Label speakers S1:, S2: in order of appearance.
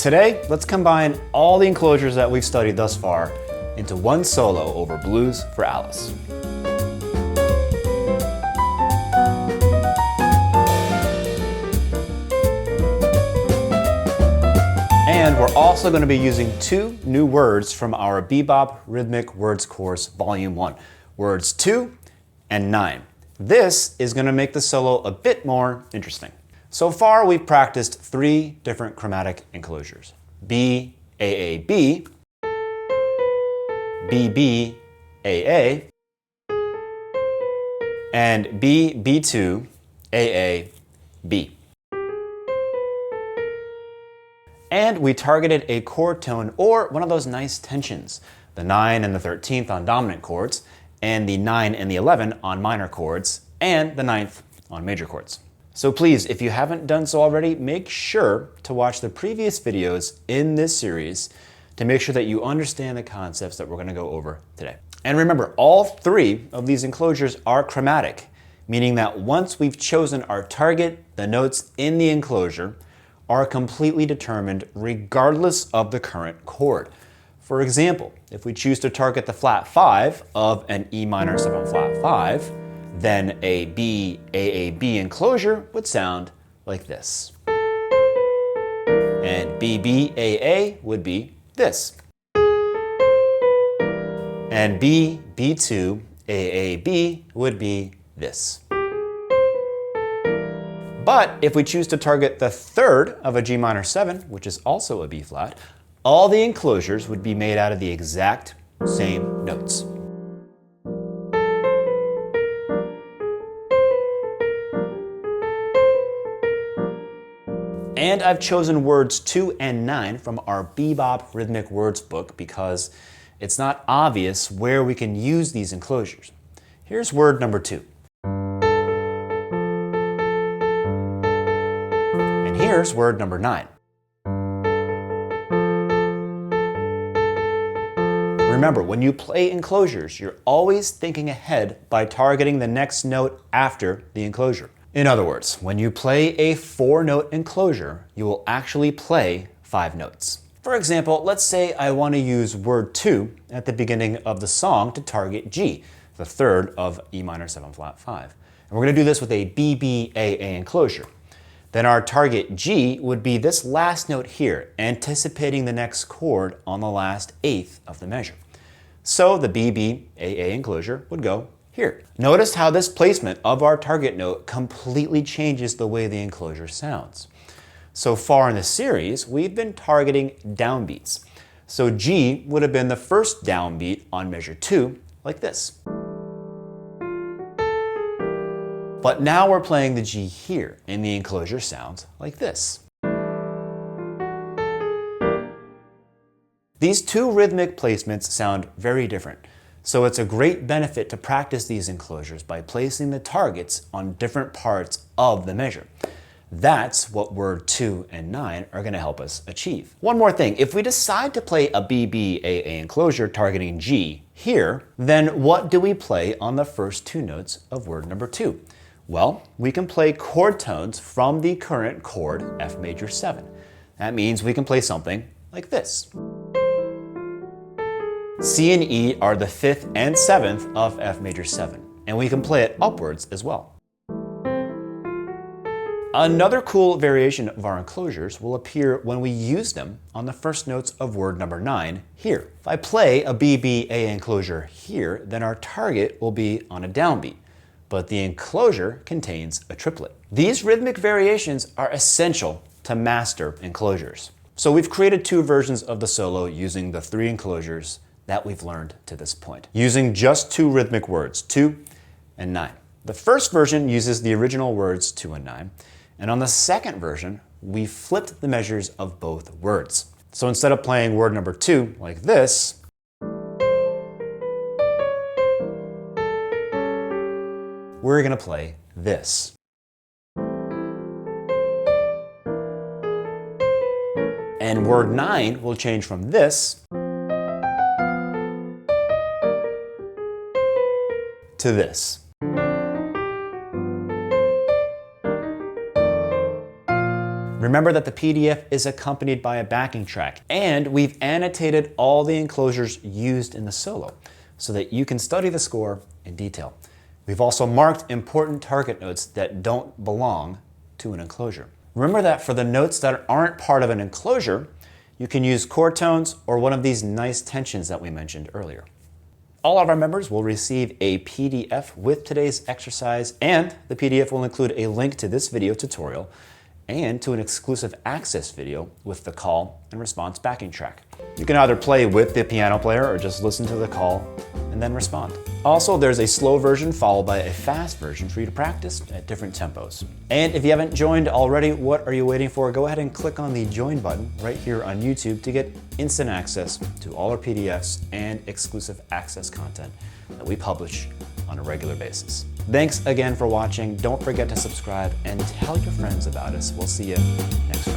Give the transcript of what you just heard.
S1: Today, let's combine all the enclosures that we've studied thus far into one solo over Blues for Alice. And we're also going to be using two new words from our Bebop Rhythmic Words course, Volume 1, words 2 and 9. This is going to make the solo a bit more interesting. So far, we've practiced 3 different chromatic enclosures: B, A, A, B, B, B, A, A, and B, B2, A, A, B. And we targeted a chord tone or one of those nice tensions, the 9 and the 13th on dominant chords, and the 9 and the 11 on minor chords, and the 9th on major chords. So please, if you haven't done so already, make sure to watch the previous videos in this series to make sure that you understand the concepts that we're going to go over today. And remember, all 3 of these enclosures are chromatic, meaning that once we've chosen our target, the notes in the enclosure are completely determined regardless of the current chord. For example, if we choose to target the flat 5 of an E minor 7 flat 5, then a B, A, B enclosure would sound like this. And B, B, A would be this. And B, B2, A, B would be this. But if we choose to target the 3rd of a G minor 7, which is also a B flat, all the enclosures would be made out of the exact same notes. And I've chosen words 2 and 9 from our Bebop Rhythmic Words book because it's not obvious where we can use these enclosures. Here's word number 2. And here's word number 9. Remember, when you play enclosures, you're always thinking ahead by targeting the next note after the enclosure. In other words, when you play a 4-note enclosure, you will actually play 5 notes. For example, let's say I want to use word 2 at the beginning of the song to target G, the 3rd of E minor 7 flat 5. And we're going to do this with a B, B, A enclosure. Then our target G would be this last note here, anticipating the next chord on the last 8th of the measure. So the B, B, A enclosure would go here. Notice how this placement of our target note completely changes the way the enclosure sounds. So far in the series, we've been targeting downbeats. So G would have been the first downbeat on measure 2, like this. But now we're playing the G here, and the enclosure sounds like this. These 2 rhythmic placements sound very different, so it's a great benefit to practice these enclosures by placing the targets on different parts of the measure. That's what word 2 and 9 are going to help us achieve. One more thing, if we decide to play a B, B, A enclosure targeting G here, then what do we play on the first 2 notes of word number 2? Well, we can play chord tones from the current chord F major 7. That means we can play something like this. C and E are the 5th and 7th of F major 7, and we can play it upwards as well. Another cool variation of our enclosures will appear when we use them on the first notes of word number 9 here. If I play a B, B, A enclosure here, then our target will be on a downbeat, but the enclosure contains a triplet. These rhythmic variations are essential to master enclosures. So we've created 2 versions of the solo using the 3 enclosures that we've learned to this point, using just 2 rhythmic words, 2 and 9. The first version uses the original words 2 and 9, and on the second version, we flipped the measures of both words. So instead of playing word number 2 like this, we're going to play this. And word 9 will change from this to this. Remember that the PDF is accompanied by a backing track, and we've annotated all the enclosures used in the solo so that you can study the score in detail. We've also marked important target notes that don't belong to an enclosure. Remember that for the notes that aren't part of an enclosure, you can use chord tones or one of these nice tensions that we mentioned earlier. All of our members will receive a PDF with today's exercise, and the PDF will include a link to this video tutorial and to an exclusive access video with the call and response backing track. You can either play with the piano player or just listen to the call and then respond. Also, there's a slow version followed by a fast version for you to practice at different tempos. And if you haven't joined already, what are you waiting for? Go ahead and click on the join button right here on YouTube to get instant access to all our PDFs and exclusive access content that we publish on a regular basis. Thanks again for watching. Don't forget to subscribe and tell your friends about us. We'll see you next week.